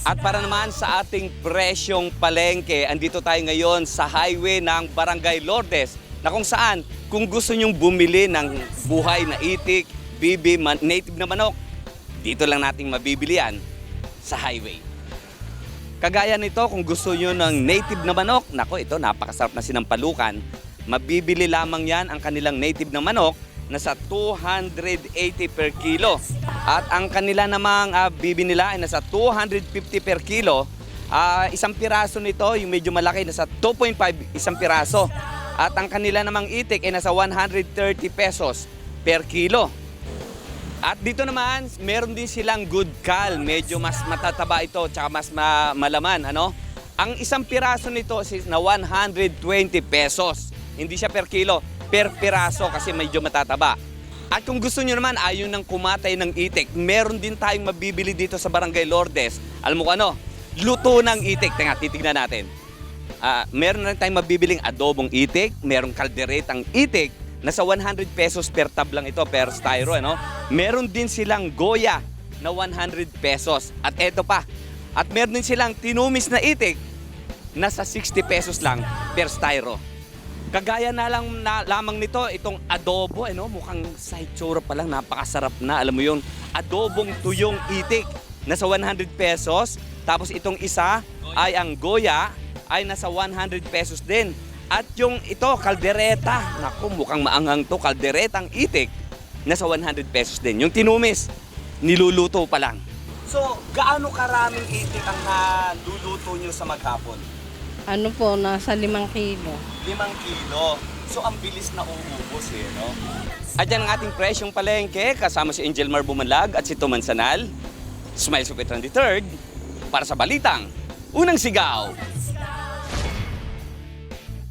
At para naman sa ating presyong palengke, andito tayo ngayon sa highway ng Barangay Lourdes na kung saan, kung gusto nyong bumili ng buhay na itik, bibi, native na manok, dito lang nating mabibili yan sa highway. Kagaya nito, kung gusto nyo ng native na manok, nako ito, napakasarap na sinampalukan. Mabibili lamang yan ang kanilang native na manok na sa 280 per kilo. At ang kanila namang bibi nila ay nasa 250 per kilo. Isang piraso nito, yung medyo malaki, nasa 2.5 isang piraso. At ang kanila namang itik ay nasa 130 pesos per kilo. At dito naman, meron din silang good cal. Medyo mas matataba ito, tsaka mas malaman. Ano? Ang isang piraso nito is na 120 pesos. Hindi siya per kilo, per piraso kasi medyo matataba. At kung gusto nyo naman, ayaw nang kumatay ng itik, meron din tayong mabibili dito sa Barangay Lourdes. Alam mo kung ano? Luto ng itik. Tingnan, titignan natin. Meron na tayong mabibiling adobong itik, merong kalderetang itik, nasa 100 pesos per tab lang ito, per styro, ano? Meron din silang goya na 100 pesos. At eto pa, at meron din silang tinumis na itik, nasa 60 pesos lang per styro. Kagaya lamang nito, itong adobo, ano? Mukhang sa itsura pa lang, napakasarap na. Alam mo yung adobong tuyong itik, nasa 100 pesos. Tapos itong isa ay ang goya, ay nasa 100 pesos din. At yung ito, kaldereta, naku, mukhang maanghang to, kalderetang itik, nasa 100 pesos din. Yung tinumis, niluluto pa lang. So, gaano karaming itik ang naluluto nyo sa maghapon? Ano po, nasa 5 kilo. 5 kilo. So, ang bilis na uubos eh, no? At yan ang ating presyong palengke, kasama si Angel Mar Bumanlag at si Tuman Sanal. Smile Supit 23rd, para sa Balitang Unang Sigaw.